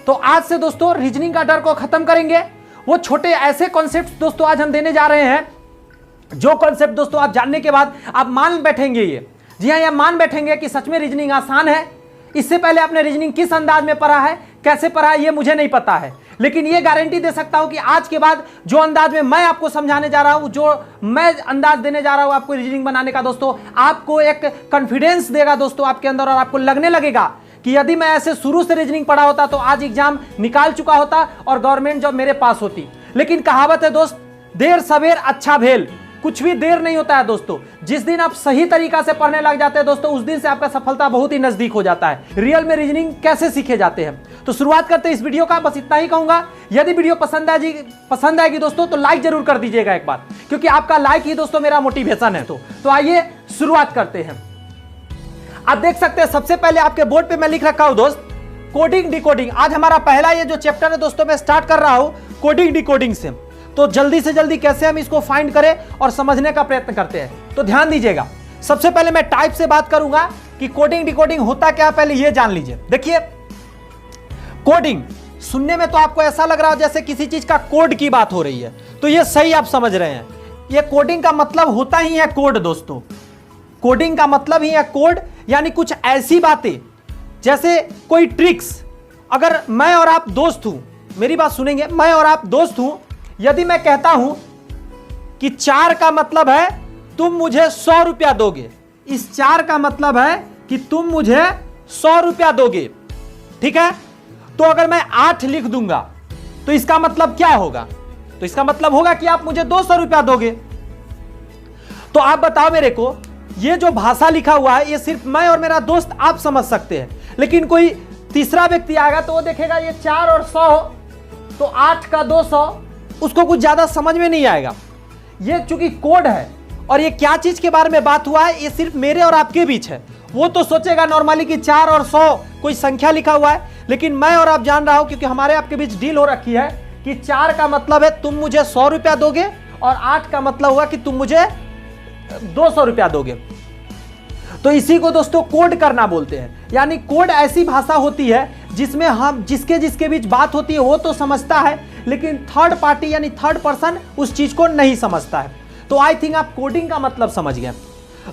तो आज से दोस्तों रीजनिंग का डर को खत्म करेंगे। वो छोटे ऐसे कॉन्सेप्ट दोस्तों आज हम देने जा रहे हैं, जो कॉन्सेप्ट दोस्तों आप जानने के बाद आप मान बैठेंगे। ये जी हाँ, ये मान बैठेंगे कि सच में रीजनिंग आसान है। इससे पहले आपने रीजनिंग किस अंदाज में पढ़ा है, कैसे पढ़ा है, ये मुझे नहीं पता है, लेकिन ये गारंटी दे सकता हूं कि आज के बाद जो अंदाज में मैं आपको समझाने जा रहा हूं, जो मैं अंदाज देने जा रहा हूं आपको रीजनिंग बनाने का दोस्तों, आपको एक कॉन्फिडेंस देगा दोस्तों आपके अंदर, और आपको लगने लगेगा कि यदि मैं ऐसे शुरू से रीजनिंग पढ़ा होता तो आज एग्जाम निकाल चुका होता और गवर्नमेंट जॉब मेरे पास होती। लेकिन कहावत है दोस्त, देर सवेर अच्छा भेल, कुछ भी देर नहीं होता है दोस्तों। जिस दिन आप सही तरीका से पढ़ने लग जाते हैं दोस्तों, उस दिन से आपका सफलता बहुत ही नजदीक हो जाता है। रियल में रीजनिंग कैसे सीखे जाते हैं, तो शुरुआत करते हैं इस वीडियो का। बस इतना ही कहूंगा, यदि वीडियो पसंद आएगी दोस्तों तो लाइक जरूर कर दीजिएगा एक बार, क्योंकि आपका लाइक ही दोस्तों मेरा मोटिवेशन है। तो आइए शुरुआत करते हैं। आप देख सकते हैं सबसे पहले आपके बोर्ड पे मैं लिख रखा हूं दोस्त, कोडिंग डिकोडिंग। आज हमारा पहला ये जो चैप्टर है दोस्तों, मैं स्टार्ट कर रहा हूं कोडिंग डिकोडिंग से। तो जल्दी से जल्दी कैसे हम इसको फाइंड करें और समझने का प्रयत्न करते हैं, तो ध्यान दीजिएगा। सबसे पहले मैं टाइप से बात करूंगा कि कोडिंग डिकोडिंग होता क्या, पहले ये जान लीजिए। देखिए, कोडिंग सुनने में तो आपको ऐसा लग रहा हो जैसे किसी चीज का कोड की बात हो रही है, तो ये सही आप समझ रहे हैं। ये कोडिंग का मतलब होता ही है कोड दोस्तों। कोडिंग का मतलब ही है कोड, यानी कुछ ऐसी बातें जैसे कोई ट्रिक्स। अगर मैं और आप दोस्त हूं, मेरी बात सुनेंगे, मैं और आप दोस्त हूं, यदि मैं कहता हूं कि 4 का मतलब है तुम मुझे 100 रुपया दोगे, इस 4 का मतलब है कि तुम मुझे 100 रुपया दोगे, ठीक है। तो अगर मैं 8 लिख दूंगा तो इसका मतलब क्या होगा, तो इसका मतलब होगा कि आप मुझे 200 रुपया दोगे। तो आप बताओ मेरे को, ये जो भाषा लिखा हुआ है ये सिर्फ मैं और मेरा दोस्त आप समझ सकते हैं, लेकिन कोई तीसरा व्यक्ति आएगा तो वो देखेगा ये 4 और 100 तो 8 का 200, उसको कुछ ज्यादा समझ में नहीं आएगा। ये चूंकि कोड है और ये क्या चीज के बारे में बात हुआ है, ये सिर्फ मेरे और आपके बीच है। वो तो सोचेगा नॉर्मली कि 4 और 100 कोई संख्या लिखा हुआ है, लेकिन मैं और आप जान रहा हूं क्योंकि हमारे आपके बीच डील हो रखी है कि 4 का मतलब है तुम मुझे 100 रुपया दोगे और 8 का मतलब हुआ कि तुम मुझे 200 रुपया दोगे। तो इसी को दोस्तों कोड करना बोलते हैं। यानी कोड ऐसी भाषा होती है जिसमें हम जिसके बीच बात होती है वो तो समझता है, लेकिन थर्ड पार्टी यानी थर्ड पर्सन उस चीज को नहीं समझता है। तो आई थिंक आप कोडिंग का मतलब समझ गए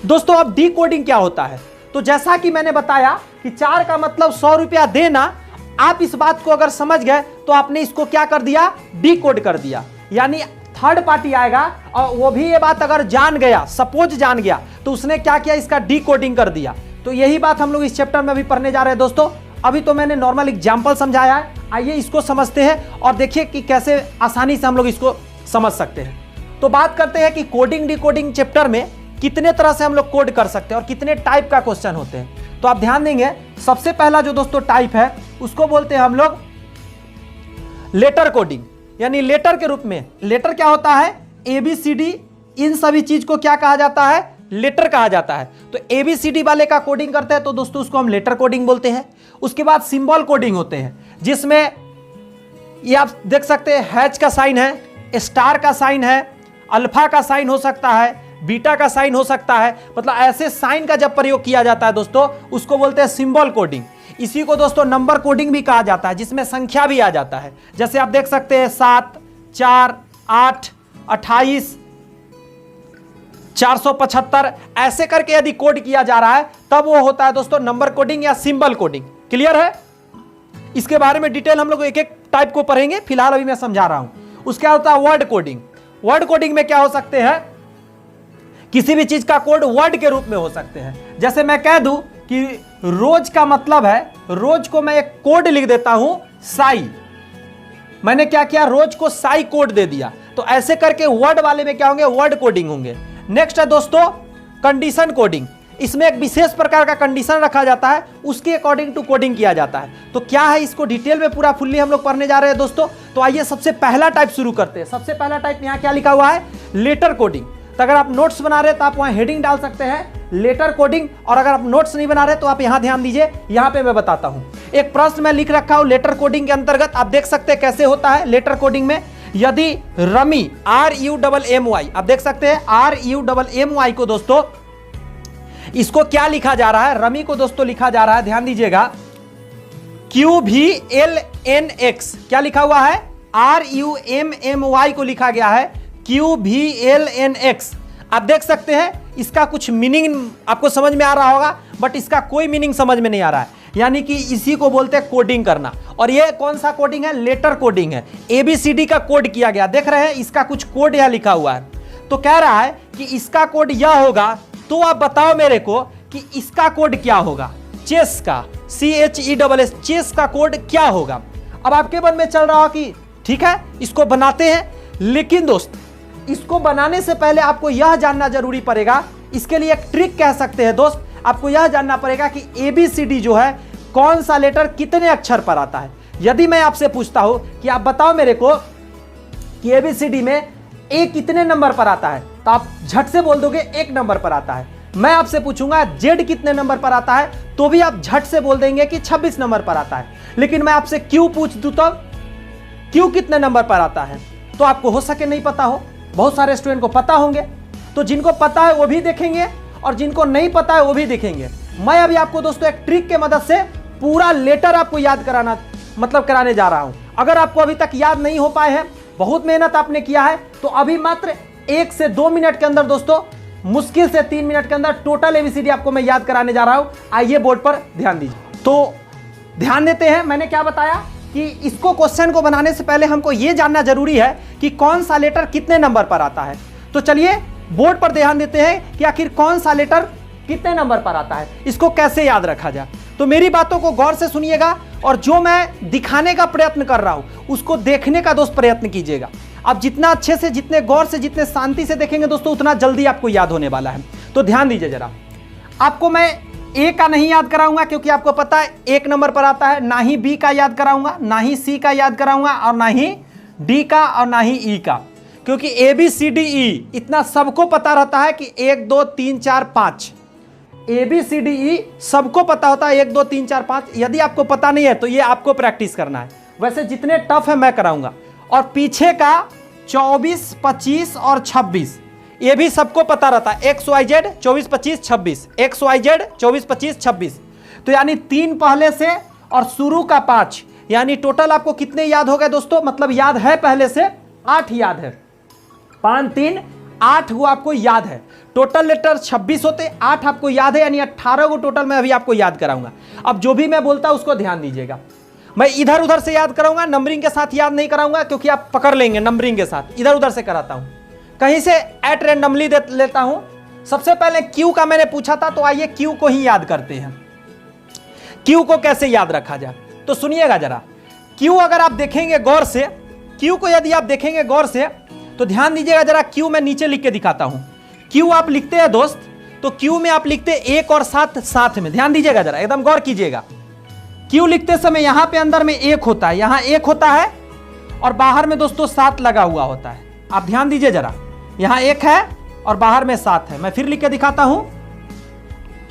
दोस्तों। अब डी कोडिंग क्या होता है, तो जैसा कि मैंने बताया कि 4 का मतलब 100 रुपया देना, आप इस बात को अगर समझ गए तो आपने इसको क्या कर दिया, डी कोड कर दिया। यानी थर्ड पार्टी आएगा और वो भी ये बात अगर जान गया, सपोज जान गया, तो उसने क्या किया, इसका डी कोडिंग कर दिया। तो यही बात हम लोग इस चैप्टर में भी पढ़ने जा रहे हैं दोस्तों। अभी तो मैंने नॉर्मल एग्जाम्पल समझाया है, आइए इसको समझते हैं और देखिए कि कैसे आसानी से हम लोग इसको समझ सकते हैं। तो बात करते हैं कि कोडिंग डिकोडिंग चैप्टर में कितने तरह से हम लोग कोड कर सकते हैं और कितने टाइप का क्वेश्चन होते हैं। तो आप ध्यान देंगे, सबसे पहला जो दोस्तों टाइप है उसको बोलते हैं हम लोग लेटर कोडिंग, यानी लेटर के रूप में। लेटर क्या होता है, ABCD, इन सभी चीज को क्या कहा जाता है, लेटर कहा जाता है। तो ABCD वाले का कोडिंग करते हैं तो दोस्तों उसको हम लेटर कोडिंग बोलते हैं। उसके बाद सिंबल कोडिंग होते हैं, जिसमें ये आप देख सकते हैं हैच का साइन है, स्टार का साइन है, अल्फा का साइन हो सकता है, बीटा का साइन हो सकता है। मतलब ऐसे साइन का जब प्रयोग किया जाता है दोस्तों उसको बोलते हैं सिंबल कोडिंग। इसी को दोस्तों नंबर कोडिंग भी कहा जाता है, जिसमें संख्या भी आ जाता है। जैसे आप देख सकते हैं 7, 4, 8, 28, 475, ऐसे करके यदि कोड किया जा रहा है तब वो होता है दोस्तों नंबर कोडिंग या सिंबल कोडिंग। क्लियर है? इसके बारे में डिटेल हम लोग एक एक टाइप को पढ़ेंगे, फिलहाल अभी मैं समझा रहा हूं। उसके होता है वर्ड कोडिंग। वर्ड कोडिंग में क्या हो सकते हैं, किसी भी चीज का कोड वर्ड के रूप में हो सकते हैं। जैसे मैं कह दूं कि रोज का मतलब है, रोज को मैं एक कोड लिख देता हूं साई, मैंने क्या किया, रोज को साई कोड दे दिया। तो ऐसे करके वर्ड वाले में क्या होंगे, वर्ड कोडिंग होंगे। नेक्स्ट है दोस्तों कंडीशन कोडिंग। इसमें एक विशेष प्रकार का कंडीशन रखा जाता है, उसके अकॉर्डिंग टू कोडिंग किया जाता है। तो क्या है, इसको डिटेल में पूरा फुल्ली हम लोग पढ़ने जा रहे हैं दोस्तों। तो आइए सबसे पहला टाइप शुरू करते हैं। सबसे पहला टाइप यहाँ क्या लिखा हुआ है, लेटर कोडिंग। तो अगर आप नोट्स बना रहे हैं तो आप वहां हेडिंग डाल सकते हैं लेटर कोडिंग, और अगर आप नोट्स नहीं बना रहे तो आप यहां ध्यान दीजिए, यहां पे मैं बताता हूं। एक प्रश्न मैं लिख रखा हूं लेटर कोडिंग के अंतर्गत, आप देख सकते हैं कैसे होता है लेटर कोडिंग में। यदि रमी RUMMY, आप देख सकते हैं RUMMY को दोस्तों, इसको क्या लिखा जा रहा है, रमी को दोस्तों लिखा जा रहा है, ध्यान दीजिएगा QVLNX, क्या लिखा हुआ है? RUMMY को लिखा गया है QVLNX। आप देख सकते हैं इसका कुछ मीनिंग आपको समझ में आ रहा होगा, बट इसका कोई मीनिंग समझ में नहीं आ रहा है। यानी कि इसी को बोलते हैं कोडिंग करना। और ये कौन सा कोडिंग है? लेटर कोडिंग है। ABCD का कोड किया गया, देख रहे हैं इसका कुछ कोड यहां लिखा हुआ है। तो कह रहा है कि इसका कोड यह होगा, तो आप बताओ मेरे को कि इसका कोड क्या होगा? चेस का, CHESS, चेस का कोड क्या होगा? अब आपके मन में चल रहा हो कि ठीक है इसको बनाते हैं, लेकिन दोस्त इसको बनाने से पहले आपको यह जानना जरूरी पड़ेगा। इसके लिए एक ट्रिक कह सकते हैं दोस्त, आपको यह जानना पड़ेगा कि ABCD जो है कौन सा लेटर कितने अक्षर पर आता है। यदि मैं आपसे पूछता हूं कि आप बताओ मेरे को कि ABCD में A कितने नंबर पर आता है, तो आप झट से बोल दोगे 1 नंबर पर आता है। मैं आपसे पूछूंगा Z कितने नंबर पर आता है, तो भी आप झट से बोल देंगे कि 26 नंबर पर आता है। लेकिन मैं आपसे Q पूछ दूं तो Q कितने नंबर पर आता है, तो आपको हो सके नहीं पता हो। बहुत सारे स्टूडेंट को पता होंगे, तो जिनको पता है वो भी देखेंगे और जिनको नहीं पता है वो भी देखेंगे। मैं अभी आपको दोस्तों एक ट्रिक के मदद से पूरा लेटर आपको याद कराने जा रहा हूं। अगर आपको अभी तक याद नहीं हो पाए हैं, बहुत मेहनत आपने किया है, तो अभी मात्र 1 से 2 मिनट के अंदर दोस्तों, मुश्किल से 3 मिनट के अंदर टोटल ABCD आपको मैं याद कराने जा रहा हूं। आइए बोर्ड पर ध्यान दीजिए। तो ध्यान देते हैं, मैंने क्या बताया कि इसको क्वेश्चन को बनाने से पहले हमको यह जानना जरूरी है कि कौन सा लेटर कितने नंबर पर आता है। तो चलिए बोर्ड पर ध्यान देते हैं कि आखिर कौन सा लेटर कितने नंबर पर आता है, इसको कैसे याद रखा जाए। तो मेरी बातों को गौर से सुनिएगा और जो मैं दिखाने का प्रयत्न कर रहा हूं उसको देखने का दोस्त प्रयत्न कीजिएगा। आप जितना अच्छे से, जितने गौर से, जितने शांति से देखेंगे दोस्तों, उतना जल्दी आपको याद होने वाला है। तो ध्यान दीजिए जरा, आपको मैं A का नहीं याद कराऊंगा क्योंकि आपको पता है 1 नंबर पर आता है, ना ही B का याद कराऊंगा, ना ही C का याद कराऊंगा, और ना ही D का, और ना ही E का, क्योंकि ABCDE इतना सबको पता रहता है कि 1 2 3 4 5। ABCDE सबको पता होता है 1 2 3 4 5। यदि आपको पता नहीं है तो ये आपको प्रैक्टिस करना है। वैसे जितने टफ है मैं कराऊंगा। और पीछे का 24 25 और 26 ये भी सबको पता रहता है, XYZ 24 25 26, XYZ 24 25 26। तो यानी 3 पहले से और शुरू का 5, यानी टोटल आपको कितने याद हो गए दोस्तों? मतलब याद है पहले से 8 याद है। 5 3 8 वो आपको याद है। टोटल लेटर 26 होते, 8 आपको याद है, यानी 18 को टोटल मैं अभी आपको याद कराऊंगा। अब जो भी मैं बोलता हूं उसको ध्यान दीजिएगा। मैं इधर उधर से याद कराऊंगा, नंबरिंग के साथ याद नहीं कराऊंगा क्योंकि आप पकड़ लेंगे नंबरिंग के साथ। इधर उधर से कराता हूं, कहीं से एट रैंडमली लेता हूं। सबसे पहले Q का मैंने पूछा था, तो आइए Q को ही याद करते हैं। Q को कैसे याद रखा जाए, तो सुनिएगा जरा। Q अगर आप देखेंगे गौर से, Q को यदि आप देखेंगे गौर से तो ध्यान दीजिएगा जरा। Q मैं नीचे लिख के दिखाता हूं। Q आप लिखते हैं दोस्त, तो Q में आप लिखते 1 और 7 साथ में। ध्यान दीजिएगा जरा, एकदम गौर कीजिएगा। Q लिखते समय यहां पे अंदर में 1 होता है, यहां 1 होता है और बाहर में दोस्तों 7 लगा हुआ होता है। आप ध्यान दीजिए जरा, यहां 1 है और बाहर में 7 है। मैं फिर लिख के दिखाता हूं,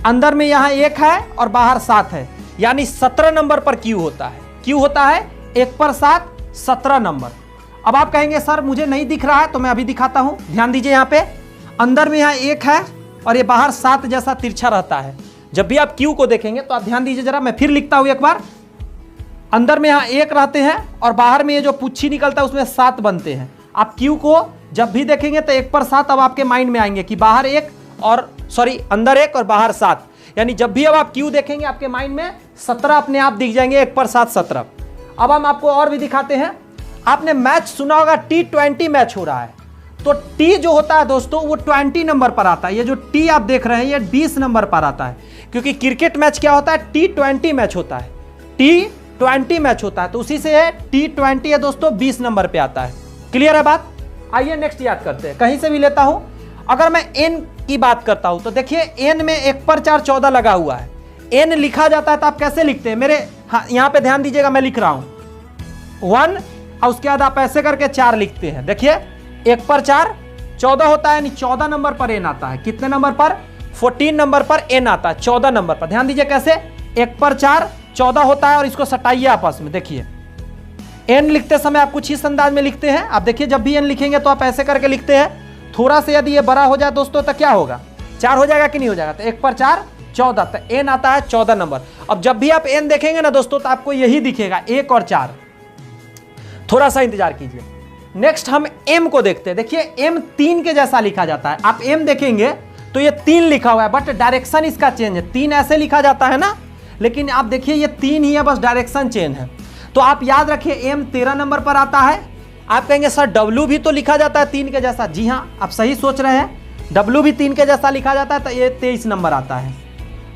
अंदर में यहां 1 है और बाहर 7 है, यानी 17 नंबर पर Q होता है। Q होता है 1 पर 7, 17 नंबर। अब आप कहेंगे सर मुझे नहीं दिख रहा है, तो मैं अभी दिखाता हूं। ध्यान दीजिए, यहां पे अंदर में यहां 1 है और ये बाहर 7 जैसा तिरछा रहता है। जब भी आप Q को देखेंगे तो आप ध्यान दीजिए जरा, मैं फिर लिखता हूं एक बार। अंदर में यहां 1 रहते हैं और बाहर में ये जो पुच्छी निकलता है उसमें 7 बनते हैं। आप Q को जब भी देखेंगे तो 1 पर 7 अब आपके माइंड में आएंगे कि बाहर 1 और अंदर 1 और बाहर 7, यानी जब भी अब आप Q देखेंगे आपके माइंड में 17 अपने आप दिख जाएंगे। 1 पर 7 17। अब हम आपको और भी दिखाते हैं। आपने मैच सुना होगा, T20 मैच हो रहा है, तो T जो होता है दोस्तों वो 20 नंबर पर आता है। ये जो T आप देख रहे हैं ये 20 नंबर पर आता है, क्योंकि क्रिकेट मैच क्या होता है? T20 मैच होता है। T20 मैच होता है, तो उसी से है T20 है दोस्तों, 20 नंबर पे आता है। क्लियर है बात? आइए नेक्स्ट याद करते हैं, कहीं से भी लेता हूं। अगर मैं N की बात करता हूं तो देखिए N में 1 पर 4 14 लगा हुआ है। N लिखा जाता है तो आप कैसे लिखते हैं? मेरे यहां पे ध्यान दीजिएगा, मैं लिख रहा हूं 1 और उसके बाद आप ऐसे करके 4 लिखते हैं। देखिए 1 पर 4 14 होता है, यानी 14 नंबर पर N आता है। कितने नंबर पर? 14 नंबर पर N आता है, 14 नंबर पर। ध्यान दीजिए कैसे, 1 पर 4 14 होता है और इसको सटाइए आपस में। देखिए N लिखते समय आप कुछ इस अंदाज में लिखते हैं। आप देखिए जब भी N लिखेंगे तो आप ऐसे करके लिखते हैं। थोड़ा सा यदि ये बड़ा हो जाए दोस्तों तो क्या होगा? 4 हो जाएगा कि नहीं हो जाएगा? तो 1 पर 4 14, तो n आता है 14 नंबर। अब जब भी आप n देखेंगे ना दोस्तों तो आपको यही दिखेगा 1 और 4। थोड़ा सा इंतजार कीजिए। नेक्स्ट हम m को देखते हैं। देखिए m 3 के जैसा लिखा जाता है। आप m देखेंगे तो ये 3 लिखा हुआ है, बट डायरेक्शन इसका चेंज है। 3 ऐसे लिखा जाता है ना, लेकिन आप देखिए ये 3 ही है, बस डायरेक्शन चेंज है। तो आप याद रखिए m 13 नंबर पर आता है। आप कहेंगे सर w भी तो लिखा जाता है 3 के जैसा। जी हाँ, आप सही सोच रहे हैं, w भी 3 के जैसा लिखा जाता है, तो ये 23 नंबर आता है।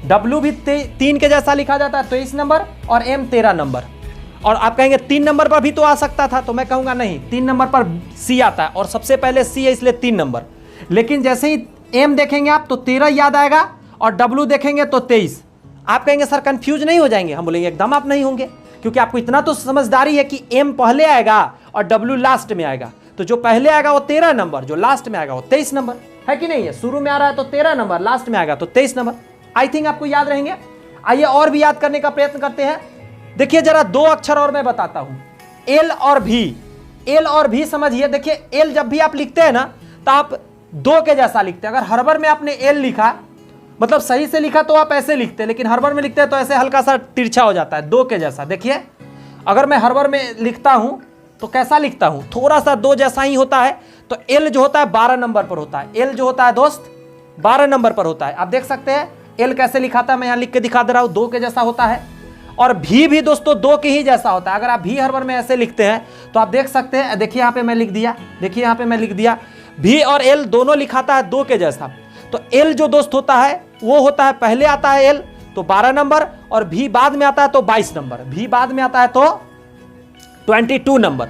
w भी 3 के जैसा लिखा जाता है 23 नंबर, और m 13 नंबर। और आप कहेंगे 3 नंबर पर भी तो आ सकता था, तो मैं कहूँगा नहीं, 3 नंबर पर c आता है, और सबसे पहले c है इसलिए 3 नंबर। लेकिन जैसे ही m देखेंगे आप तो 13 याद आएगा, और w देखेंगे तो 23। आप कहेंगे सर कंफ्यूज नहीं हो जाएंगे? हम बोलेंगे एकदम आप नहीं होंगे, क्योंकि आपको इतना तो समझदारी है कि m पहले आएगा और w लास्ट में आएगा। तो जो पहले आएगा वो 13 नंबर, जो लास्ट में आएगा वो 23 नंबर, है कि नहीं है? शुरू में आ रहा है तो 13 नंबर, लास्ट में आएगा तो 23 नंबर। आई थिंक आपको याद रहेंगे। आइए और भी याद करने का प्रयत्न करते हैं। देखिए जरा 2 अक्षर और मैं बताता हूं, L और V। L और V समझिए। देखिए L जब भी आप लिखते हैं ना तो आप 2 के जैसा लिखते हैं। अगर हर्बर में आपने L लिखा, मतलब सही से लिखा तो आप ऐसे लिखते हैं, लेकिन हर्बर में लिखते हैं तो ऐसे हल्का सा तिरछा हो जाता है, 2 के जैसा। देखिए अगर मैं हर्बर में लिखता हूं तो कैसा लिखता हूं, थोड़ा सा 2 जैसा ही होता है। तो L जो होता है 12 नंबर पर होता है। L जो होता है दोस्त 12 नंबर पर होता है। आप देख सकते हैं L कैसे लिखाता है, मैं यहां लिख के दिखा दे रहा हूं, 2 के जैसा होता है। और V भी दोस्तों 2 के ही जैसा होता है। अगर आप V हर्बर में ऐसे लिखते हैं तो आप देख सकते हैं, देखिए यहां पे मैं लिख दिया, देखिए यहां पे मैं लिख दिया, V और L दोनों लिखाता है 2 के जैसा। तो L जो दोस्त होता है वो होता है, पहले आता है L तो 12 नंबर, और V बाद में आता है तो 22 नंबर, V बाद में आता है तो 22 नंबर।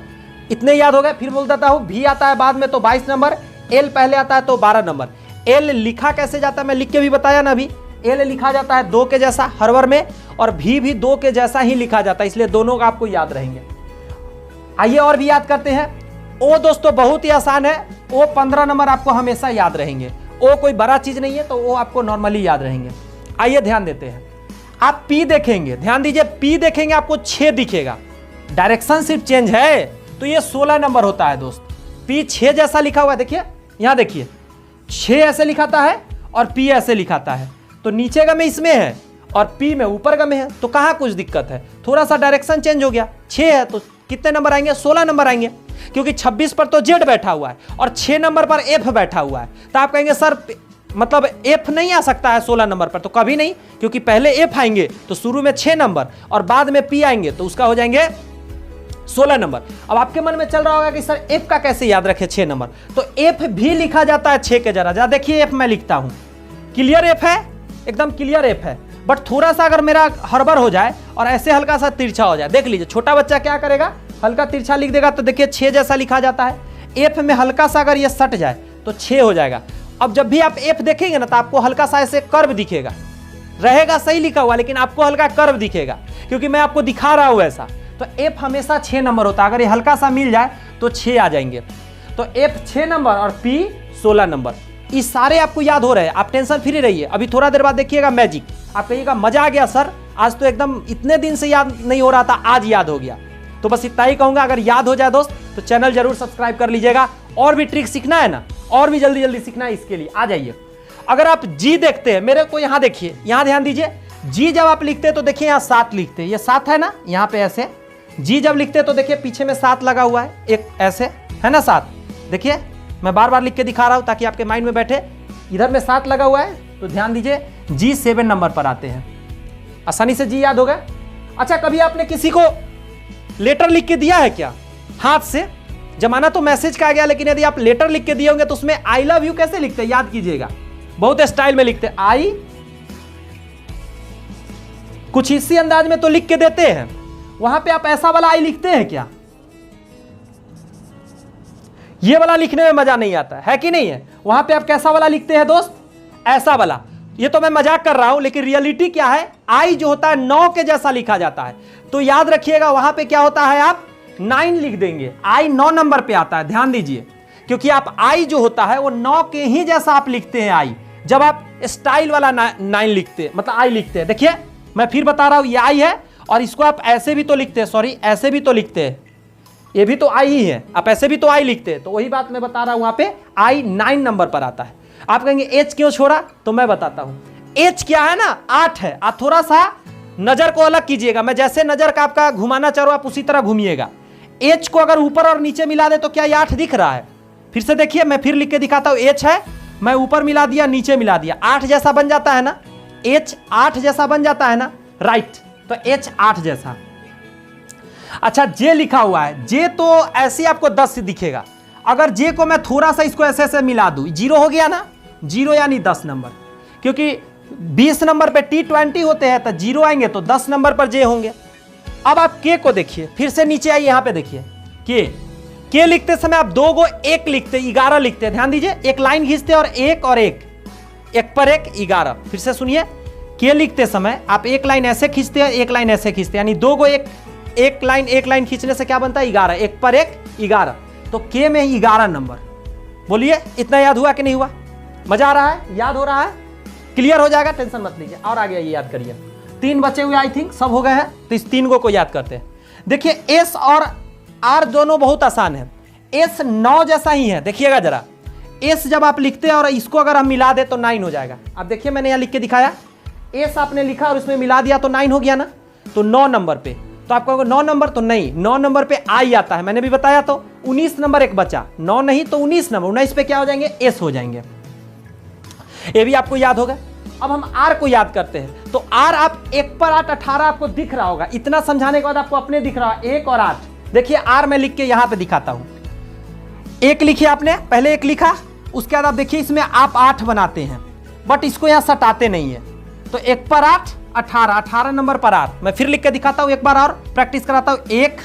इतने याद हो गए? फिर बोल देता हूं, V आता है बाद में तो 22 नंबर, L पहले आता है तो 12 नंबर। L लिखा कैसे जाता है मैं लिख के भी बताया ना अभी। L लिखा जाता है 2 के जैसा हर्बर में, और V भी 2 के जैसा ही लिखा जाता है, इसलिए दोनों का आपको याद रहेंगे। आइए और भी याद करते हैं। O दोस्तों बहुत ही आसान है, O 15 नंबर आपको हमेशा याद रहेंगे। O कोई बड़ा चीज नहीं है, तो O आपको नॉर्मली याद रहेंगे। आइए ध्यान देते हैं। आप P देखेंगे, ध्यान दीजिए, P देखेंगे आपको 6 दिखेगा, डायरेक्शन सिर्फ चेंज है, तो ये 16 नंबर होता है दोस्त। P 6 जैसा लिखा हुआ है, देखिए यहां देखिए 6 ऐसे लिखाता है और P ऐसे लिखाता है, तो नीचे का में इसमें है और P में ऊपर का में है, तो कहाँ कुछ दिक्कत है? थोड़ा सा डायरेक्शन चेंज हो गया। 6 है तो कितने नंबर आएंगे? 16 नंबर आएंगे, क्योंकि 26 पर तो Z बैठा हुआ है और 6 नंबर पर F बैठा हुआ है। तो आप कहेंगे सर मतलब F नहीं आ सकता है 16 नंबर पर, तो कभी नहीं, क्योंकि पहले F आएंगे तो शुरू में 6 नंबर और बाद में P आएंगे तो उसका हो जाएंगे 16 नंबर। अब आपके मन में चल रहा होगा कि सर F का कैसे याद रखे 6 नंबर, तो F भी लिखा जाता है 6 के जरा देखिए F मैं लिखता हूं, क्लियर F है, एकदम क्लियर F है। बट थोड़ा सा अगर मेरा हड़बड़ हो जाए और ऐसे हल्का सा तिरछा हो जाए, देख लीजिए छोटा बच्चा क्या करेगा, हल्का तिरछा लिख देगा, तो देखिए 6 जैसा लिखा जाता है। F में हल्का सा अगर ये सट जाए तो 6 हो जाएगा। अब जब भी आप F देखेंगे ना तो आपको हल्का सा ऐसे कर्व दिखेगा, रहेगा सही लिखा हुआ लेकिन आपको हल्का कर्व दिखेगा, क्योंकि मैं आपको दिखा रहा हूं ऐसा। तो F हमेशा 6 नंबर होता है, अगर ये हल्का सा मिल जाए तो 6 आ जाएंगे। तो F 6 नंबर और P 16 नंबर, ये सारे आपको याद हो रहे हैं, आप टेंशन फ्री रहिए। अभी थोड़ा देर बाद देखिएगा मैजिक, आप कहिएगा मजा आ गया सर, आज तो एकदम इतने दिन से याद नहीं हो रहा था, आज याद हो गया। तो बस इतना ही कहूंगा, अगर याद हो जाए दोस्त तो चैनल जरूर सब्सक्राइब कर लीजिएगा। और भी ट्रिक सीखना है ना, और भी जल्दी जल्दी सीखना है, इसके लिए आ जाइए। अगर आप जी देखते हैं, मेरे को यहाँ देखिए, यहाँ ध्यान दीजिए, जी जब आप लिखते हैं तो देखिए यहाँ 7 लिखते हैं, ये 7 है ना, यहाँ पे ऐसे जी जब लिखते हैं तो देखिए पीछे में 7 लगा हुआ है, एक ऐसे है ना 7, देखिए मैं बार बार लिख के दिखा रहा हूं ताकि आपके माइंड में बैठे। इधर में 7 लगा हुआ है, तो ध्यान दीजिए जी 7 नंबर पर आते हैं, आसानी से जी याद हो गए। अच्छा, कभी आपने किसी को लेटर लिख के दिया है क्या हाथ से? जमाना तो मैसेज का आ गया, लेकिन यदि आप लेटर लिख के दिए होंगे तो उसमें आई लव यू कैसे लिखते हैं, याद कीजिएगा, बहुत स्टाइल में लिखते हैं, आई कुछ इसी अंदाज में तो लिख के देते हैं। वहां पे आप ऐसा वाला आई लिखते हैं क्या? ये वाला लिखने में मजा नहीं आता है कि नहीं है? वहां पे आप कैसा वाला लिखते हैं दोस्त? ऐसा वाला। ये तो मैं मजाक कर रहा हूं, लेकिन रियलिटी क्या है, आई जो होता है 9 के जैसा लिखा जाता है। तो याद रखिएगा वहां पे क्या होता है, आप 9 लिख देंगे, आई 9 नंबर पे आता है, ध्यान दीजिए, क्योंकि आप आई जो होता है वो 9 के ही जैसा आप लिखते हैं आई, जब आप स्टाइल वाला 9 लिखते हैं, मतलब आई लिखते हैं। देखिए मैं फिर बता रहा हूं, ये आई है, और इसको आप ऐसे भी तो लिखते हैं, सॉरी ऐसे भी तो लिखते हैं, ये भी तो आई ही है, आप ऐसे भी तो आई लिखते हैं। तो वही बात मैं बता रहा हूं, वहां पे आई 9 नंबर पर आता है। आप कहेंगे एच क्यों छोड़ा, तो मैं बताता हूं। एच क्या है ना 8 है। आप थोड़ा सा नजर को अलग कीजिएगा, मैं जैसे नजर का आपका घुमाना चाह रहा हूं आप उसी तरह घूमिएगा। एच को अगर ऊपर और नीचे मिला दे तो क्या ये 8 दिख रहा है? फिर से देखिए, मैं फिर लिख के दिखाता हूं। एच है, मैं ऊपर मिला दिया, नीचे मिला दिया, 8 जैसा बन जाता है ना, एच 8 जैसा बन जाता है ना, राइट। तो एच 8 जैसा। अच्छा, जे लिखा हुआ है, जे तो ऐसे आपको 10 से दिखेगा। अगर जे को मैं थोड़ा सा इसको ऐसे ऐसे मिला दूं, 0 हो गया ना, 0 यानी 10 नंबर, क्योंकि 20 नंबर पे T20 होते हैं तो 0 आएंगे तो 10 नंबर पर जे होंगे। अब आप के को देखिए, फिर से नीचे आइए, यहां पे देखिए के लिखते समय आप 2 को 1 लिखते, 11 लिखते, ध्यान दीजिए, एक लाइन खींचते और एक पर एक 11। फिर से सुनिए, के लिखते समय आप एक लाइन ऐसे खींचते हैं, एक लाइन ऐसे खींचते हैं, यानी 2 को एक लाइन खींचने से क्या बनता है 11, एक पर एक 11। तो के में 11 नंबर। बोलिए, इतना याद हुआ कि नहीं हुआ? मजा आ रहा है? याद हो रहा है? क्लियर हो जाएगा, टेंशन मत लीजिए। और आगे ये याद करिए, 3 बचे हुए, आई थिंक सब हो गए हैं, तो इस 3 को याद करते हैं। देखिए, एस और आर दोनों बहुत आसान है। एस 9 जैसा ही है, देखिएगा जरा। एस जब आप लिखते हैं और इसको अगर हम मिला दे तो 9 हो जाएगा। अब देखिए, मैंने यहां लिख के दिखाया, एस आपने लिखा और उसमें मिला दिया तो 9 हो गया ना। तो 9 नंबर पे, तो आप कहोगे 9 नंबर, तो नहीं, 9 नंबर पे आई आता है, मैंने भी बताया। तो 19 नंबर एक बचा, 9 नहीं तो 19 नंबर, 19 पे क्या हो जाएंगे, एस हो जाएंगे। ये भी आपको याद होगा। अब हम आर को याद करते हैं, तो आर आप 1 पर 8 18 आपको दिख रहा होगा। इतना समझाने के बाद आपको अपने दिख रहा है 1 और 8। देखिए, आर मैं लिख के यहां पे दिखाता हूं। 1 लिखिए आपने, पहले 1 लिखा, उसके बाद आप देखिए इसमें आप 8 बनाते हैं, बट इसको यहां सटाते नहीं है। तो 1 पर 8 18 नंबर पर आर। मैं फिर लिख के दिखाता हूं, एक बार और प्रैक्टिस कराता हूं। 1,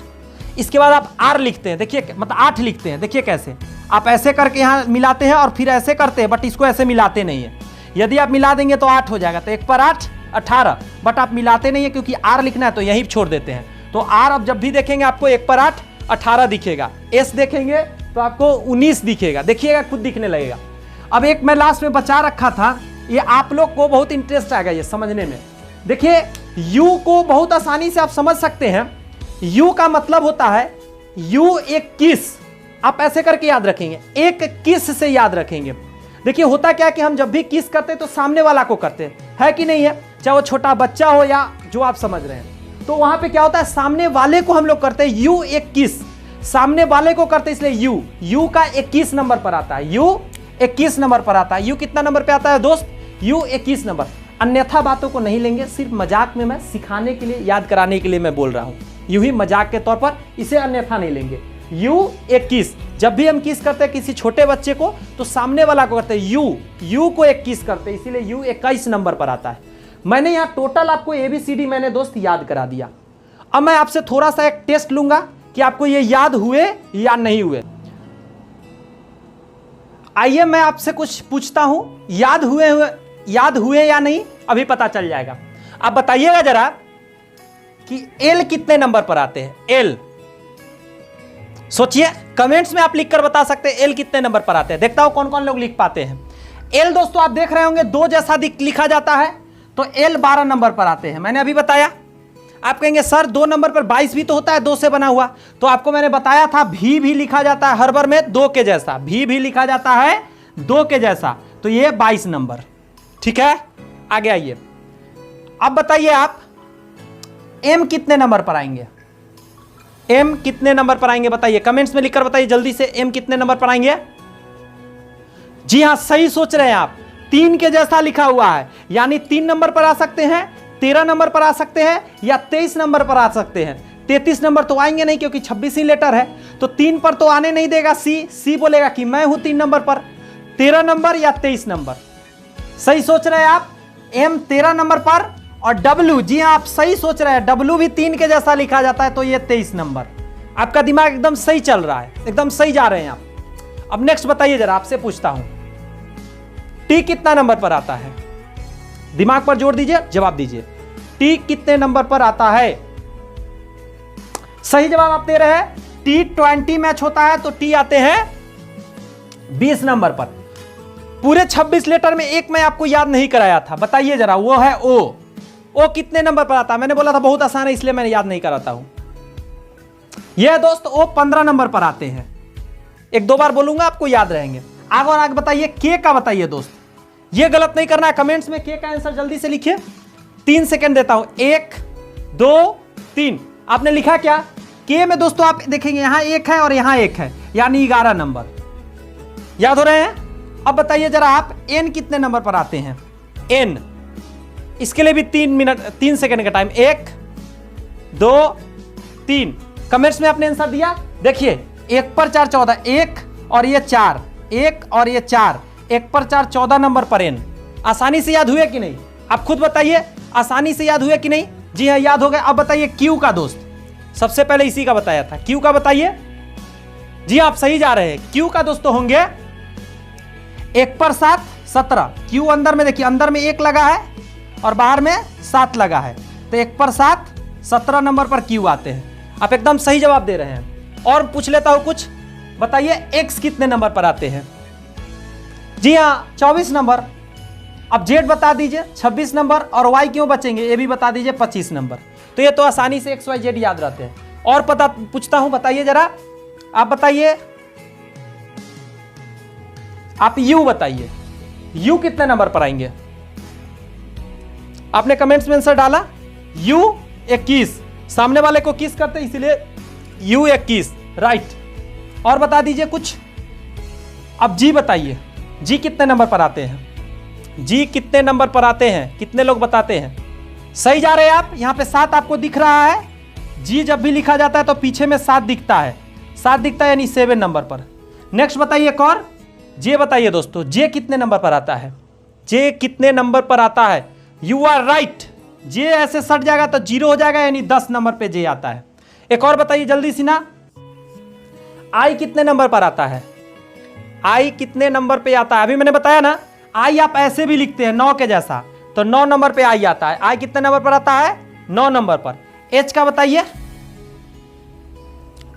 इसके बाद आप आर लिखते हैं, देखिए, मतलब 8 लिखते हैं। देखिए कैसे आप ऐसे करके यहां मिलाते हैं और फिर ऐसे करते हैं, बट इसको ऐसे मिलाते नहीं है। यदि आप मिला देंगे तो 8 हो जाएगा। तो 1 पर 8 18, बट आप मिलाते नहीं है क्योंकि आर लिखना है, तो यहीं छोड़ देते हैं। तो आर अब जब भी देखेंगे आपको 1 पर 8 18 दिखेगा, एस देखेंगे तो आपको 19 दिखेगा, देखिएगा खुद दिखने लगेगा। अब एक मैं लास्ट में बचा रखा था, ये आप लोग को बहुत इंटरेस्ट आएगा ये समझने में। देखिए, यू को बहुत आसानी से आप समझ सकते हैं। यू का मतलब होता है, यू एक किस, आप ऐसे करके याद रखेंगे, एक किस से याद रखेंगे। देखिए, होता क्या है कि हम जब भी किस करते हैं तो सामने वाला को करते हैं, है कि नहीं है, चाहे वो छोटा बच्चा हो या जो आप समझ रहे हैं। तो वहां पे क्या होता है, सामने वाले को हम लोग करते हैं, यू एक किस, सामने वाले को करते हैं, इसलिए यू का 21 नंबर पर आता है। यू 21 नंबर पर आता है। यू कितना नंबर पे आता है दोस्त? You 21 number. अन्यथा बातों को नहीं लेंगे, सिर्फ मजाक में मैं सिखाने के लिए, याद कराने के लिए मैं बोल रहा हूं, यूं ही मजाक के तौर पर, इसे अन्यथा नहीं लेंगे। यू 21, जब भी हम किस करते हैं किसी छोटे बच्चे को तो सामने वाला को करते हैं, यू को 21 करते हैं, इसीलिए यू 21 नंबर पर आता है। मैंने यहां टोटल आपको ABCD मैंने दोस्त याद करा दिया। अब मैं आपसे थोड़ा सा एक टेस्ट लूंगा कि आपको ये याद हुए या नहीं हुए। आइए मैं आपसे कुछ पूछता हूं, याद हुए या नहीं अभी पता चल जाएगा। आप बताइएगा जरा कि एल कितने नंबर पर आते हैं। एल सोचिए, कमेंट्स में आप लिखकर बता सकते हैं एल कितने नंबर पर आते हैं। देखता हूं कौन कौन लोग लिख पाते हैं। एल दोस्तों आप देख रहे होंगे 2 जैसा लिखा जाता है, तो एल 12 नंबर पर आते हैं। मैंने अभी बताया। आप कहेंगे सर 2 नंबर पर 22 भी तो होता है, 2 से बना हुआ। तो आपको मैंने बताया था भी लिखा जाता है हर बार में 2 के जैसा, भी लिखा जाता है 2 के जैसा, तो ये 22 नंबर। ठीक है, आगे आइए। अब बताइए आप एम कितने नंबर पर आएंगे। एम कितने नंबर पर आएंगे बताइए, कमेंट्स में लिखकर बताइए जल्दी से। एम कितने नंबर पर आएंगे? जी हां, सही सोच रहे हैं आप, 3 के जैसा लिखा हुआ है, यानी 3 नंबर पर आ सकते हैं, 13 नंबर पर आ सकते हैं या 23 नंबर पर आ सकते हैं। 33 नंबर तो आएंगे नहीं क्योंकि 26 ही लेटर है, तो 3 पर तो आने नहीं देगा। सी बोलेगा कि मैं हूं 3 नंबर पर। 13 नंबर या 23 नंबर, सही सोच रहे हैं आप। एम 13 नंबर पर, और डब्ल्यू, जी हां आप सही सोच रहे हैं, डब्ल्यू भी 3 के जैसा लिखा जाता है, तो ये 23 नंबर। आपका दिमाग एकदम सही चल रहा है, एकदम सही जा रहे हैं आप। अब नेक्स्ट बताइए जरा, आपसे पूछता हूं टी कितना नंबर पर आता है। दिमाग पर जोर दीजिए, जवाब दीजिए। टी कितने नंबर पर आता है? सही जवाब आप दे रहे हैं। T20 मैच होता है तो टी आते हैं 20 नंबर पर। पूरे 26 लेटर में एक मैं आपको याद नहीं कराया था, बताइए जरा, वो है ओ कितने नंबर पर आता है? मैंने बोला था बहुत आसान है, इसलिए मैंने याद नहीं कराता हूं। यह दोस्त ओ 15 नंबर पर आते हैं। 1-2 बार बोलूंगा आपको याद रहेंगे। आगे और आगे बताइए, के का बताइए दोस्त। ये गलत नहीं करना है। कमेंट्स में के का आंसर जल्दी से लिखिए। 3 सेकंड देता हूं। 1 2 3। आपने लिखा क्या? के में दोस्तों आप देखेंगे यहां 1 है और यहां 1 है, यानी 11 नंबर। याद हो रहे हैं? अब बताइए जरा आप एन कितने नंबर पर आते हैं? एन, इसके लिए भी 3 सेकंड का टाइम। 1 2 3। कमेंट्स में आपने आंसर दिया। देखिए 1 पर 4 14, 1 और ये 4, 1 और ये 4, 1 पर 4 14 नंबर पर एन। आसानी से याद हुए कि नहीं? आप खुद बताइए, आसानी से याद हुए कि नहीं? जी हाँ, याद हो गए। अब बताइए क्यू का दोस्त, सबसे पहले इसी का बताया था। क्यू का बताइए। जी आप सही जा रहे हैं। क्यू का दोस्तों होंगे 1 पर 7 17। क्यू अंदर में देखिए, अंदर में 1 लगा है और बाहर में 7 लगा है, तो 1 पर 7 17 नंबर पर क्यू आते हैं। आप एकदम सही जवाब दे रहे हैं। और पूछ लेता हूं कुछ, बताइए एक्स कितने नंबर पर आते हैं? जी हाँ 24 नंबर। अब जेड बता दीजिए 26 नंबर, और वाई क्यों बचेंगे ये भी बता दीजिए 25 नंबर। तो ये तो आसानी से एक्स वाई जेड याद रहते हैं। और पता पूछता हूं, बताइए जरा, आप बताइए, आप यू बताइए, यू कितने नंबर पर आएंगे? आपने कमेंट्स में आंसर डाला यू 21, सामने वाले को किस करते इसीलिए यू 21, राइट। और बता दीजिए कुछ। अब जी बताइए, जी कितने नंबर पर आते हैं? जी कितने नंबर पर आते हैं? कितने लोग बताते हैं? सही जा रहे हैं आप। यहां पे 7 आपको दिख रहा है। जी जब भी लिखा जाता है तो पीछे में 7 दिखता है, 7 दिखता है यानी 7 नंबर पर। नेक्स्ट बताइए एक और, जे बताइए दोस्तों, जे कितने नंबर पर आता है? जे कितने नंबर पर आता है? You are right. जे ऐसे सट जाएगा तो 0 हो जाएगा, यानी 10 नंबर पे जे आता है। एक और बताइए जल्दी सी ना, आई कितने नंबर पर आता है? आई कितने नंबर पे आता है? अभी मैंने बताया ना, आई आप ऐसे भी लिखते हैं 9 के जैसा, तो 9 नंबर पे आई आता है। आई कितने नंबर पर आता है? 9 नंबर पर। एच का बताइए।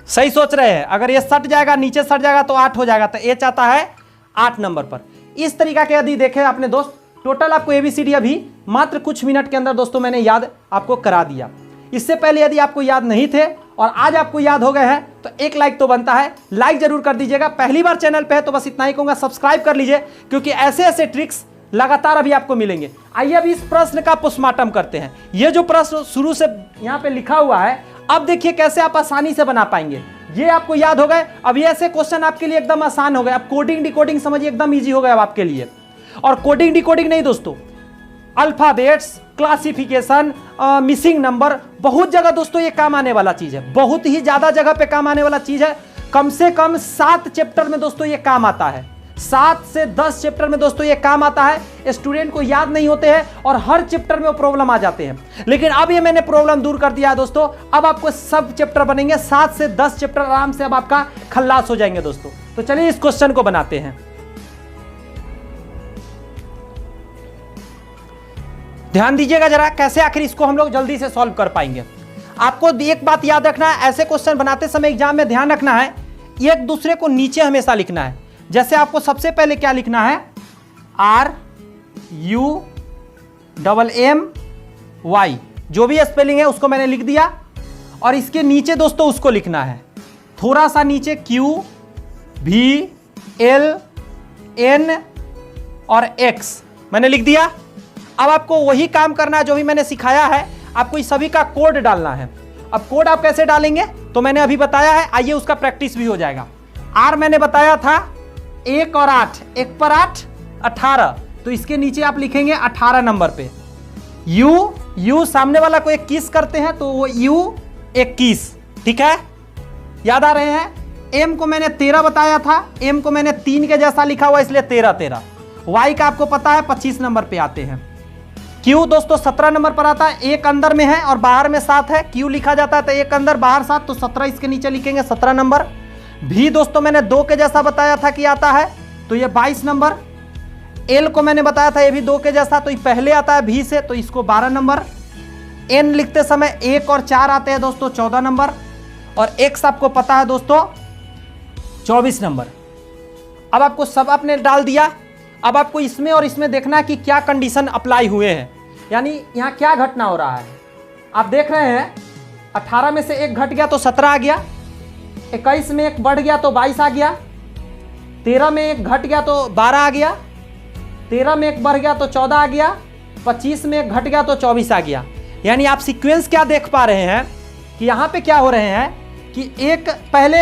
सही सोच रहे हैं। अगर ये सट जाएगा, नीचे सट जाएगा तो 8 हो जाएगा, तो एच आता है 8 नंबर पर। इस तरीका के यदि देखें आपने दोस्त, टोटल आपको एबीसीडी अभी मात्र कुछ मिनट के अंदर दोस्तों मैंने याद आपको करा दिया। इससे पहले यदि आपको याद नहीं थे और आज आपको याद हो गए हैं तो एक लाइक तो बनता है, लाइक जरूर कर दीजिएगा। पहली बार चैनल पे है तो बस इतना ही कहूंगा, सब्सक्राइब कर लीजिए, क्योंकि ऐसे ऐसे ट्रिक्स लगातार अभी आपको मिलेंगे। आइए अभी इस प्रश्न का पोस्टमार्टम करते हैं। ये जो प्रश्न शुरू से यहाँ पे लिखा हुआ है, अब देखिए कैसे आप आसानी से बना पाएंगे। ये आपको याद हो गए। अब ये ऐसे क्वेश्चन आपके लिए एकदम आसान हो गए। अब कोडिंग डिकोडिंग समझिए एकदम ईजी हो गया अब आपके लिए। और कोडिंग डिकोडिंग नहीं दोस्तों, अल्फाबेट्स, क्लासिफिकेशन, मिसिंग नंबर, बहुत जगह दोस्तों ये काम आने वाला चीज है। बहुत ही ज्यादा जगह पे काम आने वाला चीज है। कम से कम 7 चैप्टर में दोस्तों ये काम आता है। 7 से 10 चैप्टर में दोस्तों ये काम आता है। स्टूडेंट को याद नहीं होते हैं और हर चैप्टर में वो प्रॉब्लम आ जाते हैं। लेकिन अब ये मैंने प्रॉब्लम दूर कर दिया है दोस्तों। अब आपको सब चैप्टर बनेंगे। 7 से 10 चैप्टर आराम से अब आपका खल्लास हो जाएंगे दोस्तों। तो चलिए इस क्वेश्चन को बनाते हैं। ध्यान दीजिएगा जरा, कैसे आखिर इसको हम लोग जल्दी से सॉल्व कर पाएंगे। आपको एक बात याद रखना है, ऐसे क्वेश्चन बनाते समय एग्जाम में ध्यान रखना है, एक दूसरे को नीचे हमेशा लिखना है। जैसे आपको सबसे पहले क्या लिखना है, RUMMY, जो भी स्पेलिंग है उसको मैंने लिख दिया। और इसके नीचे दोस्तों उसको लिखना है थोड़ा सा नीचे, QVLN और X मैंने लिख दिया। अब आपको वही काम करना है जो भी मैंने सिखाया है। आपको इस सभी का कोड डालना है। अब कोड आप कैसे डालेंगे तो मैंने अभी बताया है, आइए उसका प्रैक्टिस भी हो जाएगा। R मैंने बताया था 1 और 8, 1 पर 8 18, तो इसके नीचे आप लिखेंगे 18 नंबर पे। U सामने वाला को 21 करते हैं तो वो U 21, ठीक है, याद आ रहे हैं। M को मैंने 13 बताया था, M को मैंने 3 के जैसा लिखा हुआ इसलिए 13। Y का आपको पता है 25 नंबर पे आते हैं। Q दोस्तों 17 नंबर पर आता है, एक अंदर में है और बाहर में 7 है। Q लिखा जाता है तो एक अंदर बाहर 7, तो 17 इसके नीचे लिखेंगे, 17 नंबर। V दोस्तों मैंने 2 के जैसा बताया था कि आता है, तो ये 22 नंबर। L को मैंने बताया था ये भी 2 के जैसा, तो ये पहले आता है V से, तो इसको 12 नंबर। N लिखते समय 1 और 4 आते हैं दोस्तों, 14 नंबर। और X आपको पता है दोस्तों 24 नंबर। अब आपको सब आपने डाल दिया। अब आपको इसमें और इसमें देखना है कि क्या कंडीशन अप्लाई हुए हैं, यानी यहाँ क्या घटना हो रहा है। आप देख रहे हैं 18 में से 1 घट गया तो 17 आ गया, 21 में 1 बढ़ गया तो 22 आ गया, 13 में 1 घट गया तो 12 आ गया, 13 में एक बढ़ गया तो 14 आ गया, 25 में एक घट गया तो 24 आ गया। यानी आप सीक्वेंस क्या देख पा रहे हैं कि यहाँ पे क्या हो रहे हैं कि एक पहले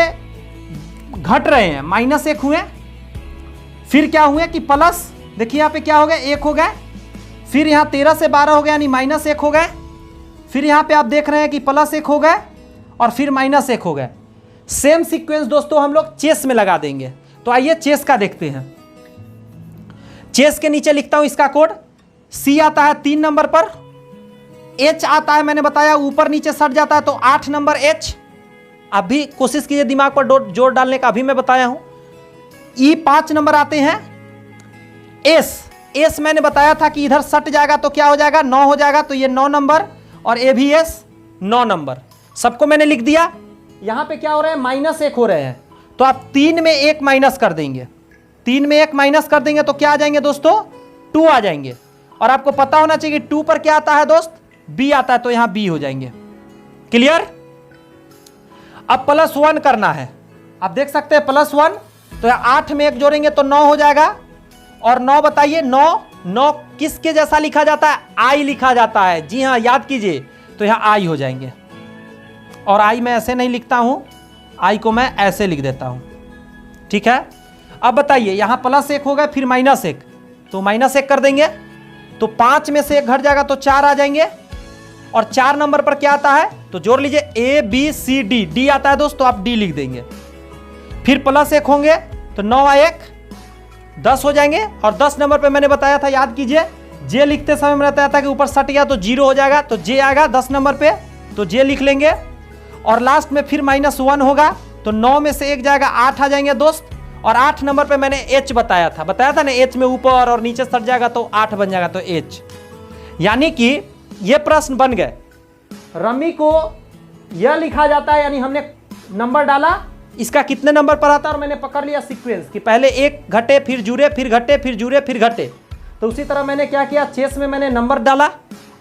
घट रहे हैं, -1 हुए, फिर क्या हुए कि प्लस, देखिए यहाँ पे क्या हो गया 1 हो गए, फिर यहाँ 13 से 12 हो गया यानी -1 हो गए, फिर यहाँ पे आप देख रहे हैं कि +1 हो गए और फिर -1 हो गए। सेम सीक्वेंस दोस्तों हम लोग चेस में लगा देंगे। तो आइए चेस का देखते हैं। चेस के नीचे लिखता हूं इसका कोड। C आता है 3 नंबर पर, H आता है, मैंने बताया ऊपर नीचे सट जाता है तो 8 नंबर H। अभी कोशिश कीजिए दिमाग पर जोर डालने का, अभी मैं बताया हूं। E 5 नंबर आते हैं। S मैंने बताया था कि इधर सट जाएगा तो क्या हो जाएगा 9 हो जाएगा, तो ये 9 नंबर और A भी S 9 नंबर। सबको मैंने लिख दिया। यहां पे क्या हो रहा है -1 हो रहे हैं, तो आप 3 में 1 माइनस कर देंगे, 3 में 1 माइनस कर देंगे तो क्या आ जाएंगे दोस्तों 2 आ जाएंगे। और आपको पता होना चाहिए कि 2 पर क्या आता है दोस्त, B आता है, तो यहां B हो जाएंगे। क्लियर। अब +1 करना है, आप देख सकते हैं +1, तो 8 में 1 जोड़ेंगे तो 9 हो जाएगा। और 9 बताइए 9 किसके जैसा लिखा जाता है, I लिखा जाता है। जी हां याद कीजिए, तो यहां I हो जाएंगे। और I मैं ऐसे नहीं लिखता हूं, I को मैं ऐसे लिख देता हूं, ठीक है। अब बताइए यहां +1 हो गया फिर -1, तो -1 कर देंगे तो 5 में से 1 घट जाएगा तो 4 आ जाएंगे। और 4 नंबर पर क्या आता है तो जोड़ लीजिए A B C D, D आता है दोस्तों, आप D लिख देंगे। फिर +1 होंगे तो 9 1 10 हो जाएंगे। और 10 नंबर पे मैंने बताया था, याद कीजिए, J लिखते समय मैंने बताया था कि ऊपर सट गया तो 0 हो जाएगा, तो J आएगा 10 नंबर पे, तो J लिख लेंगे। और लास्ट में फिर -1 होगा तो 9 में से 1 जाएगा 8 आ जाएंगे दोस्त। और 8 नंबर पे मैंने H बताया था ना, H में ऊपर और नीचे सट जाएगा तो 8 बन जाएगा, तो H। यानी कि ये प्रश्न बन गए। रमी को यह लिखा जाता है, यानी हमने नंबर डाला, इसका कितने नंबर पर आता है, और मैंने पकड़ लिया सीक्वेंस कि पहले 1 घटे फिर जुड़े फिर घटे फिर जुड़े फिर घटे। तो उसी तरह मैंने क्या किया, चेस में मैंने नंबर डाला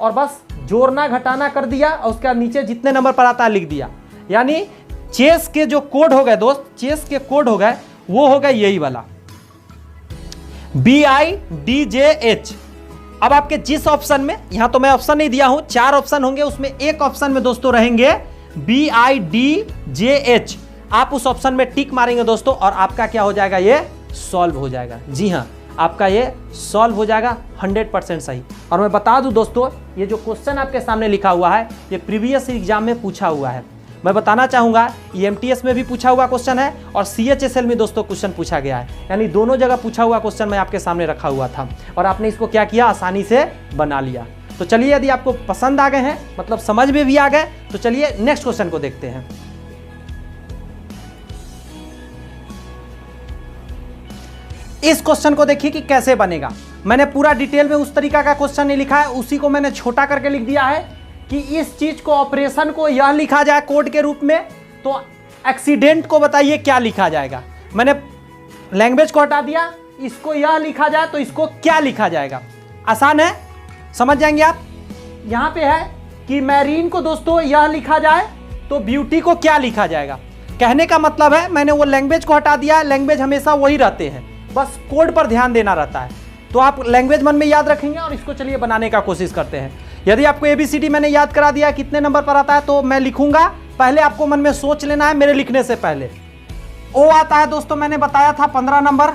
और बस जोड़ना घटाना कर दिया और उसके बाद नीचे जितने नंबर पर आता है लिख दिया। यानी चेस के जो कोड हो गए दोस्त, चेस के कोड हो गए, वो हो गया यही वाला BIDJH। अब आपके जिस ऑप्शन में, यहां तो मैं ऑप्शन नहीं दिया हूं, 4 ऑप्शन होंगे, उसमें एक ऑप्शन में दोस्तों रहेंगे BIDJH। आप उस ऑप्शन में टिक मारेंगे दोस्तों और आपका क्या हो जाएगा, ये सॉल्व हो जाएगा। जी हां, आपका ये सॉल्व हो जाएगा 100% सही। और मैं बता दूं दोस्तों, ये जो क्वेश्चन आपके सामने लिखा हुआ है, ये प्रीवियस एग्जाम में पूछा हुआ है। मैं बताना चाहूंगा EMTS में भी पूछा हुआ क्वेश्चन है और CHSL में दोस्तों क्वेश्चन पूछा गया है, यानी दोनों जगह पूछा हुआ क्वेश्चन मैं आपके सामने रखा हुआ था और आपने इसको क्या किया, आसानी से बना लिया। तो चलिए, यदि आपको पसंद आ गए हैं, मतलब समझ में भी आ गए, तो चलिए नेक्स्ट क्वेश्चन को देखते हैं। इस क्वेश्चन को देखिए कि कैसे बनेगा। मैंने पूरा डिटेल में उस तरीका का क्वेश्चन नहीं लिखा है, उसी को मैंने छोटा करके लिख दिया है कि इस चीज को, ऑपरेशन को यह लिखा जाए कोड के रूप में, तो एक्सीडेंट को बताइए क्या लिखा जाएगा। मैंने लैंग्वेज को हटा दिया, इसको यह लिखा जाए तो इसको क्या लिखा जाएगा। आसान है, समझ जाएंगे आप। यहां पे है कि मैरीन को दोस्तों यह लिखा जाए तो ब्यूटी को क्या लिखा जाएगा। कहने का मतलब है मैंने वो लैंग्वेज को हटा दिया, लैंग्वेज हमेशा वही रहते हैं, बस कोड पर ध्यान देना रहता है। तो आप लैंग्वेज मन में याद रखेंगे और इसको चलिए बनाने का कोशिश करते हैं। यदि आपको ABCD मैंने याद करा दिया कितने नंबर पर आता है, तो मैं लिखूंगा, पहले आपको मन में सोच लेना है मेरे लिखने से पहले। O आता है दोस्तों, मैंने बताया था 15 नंबर,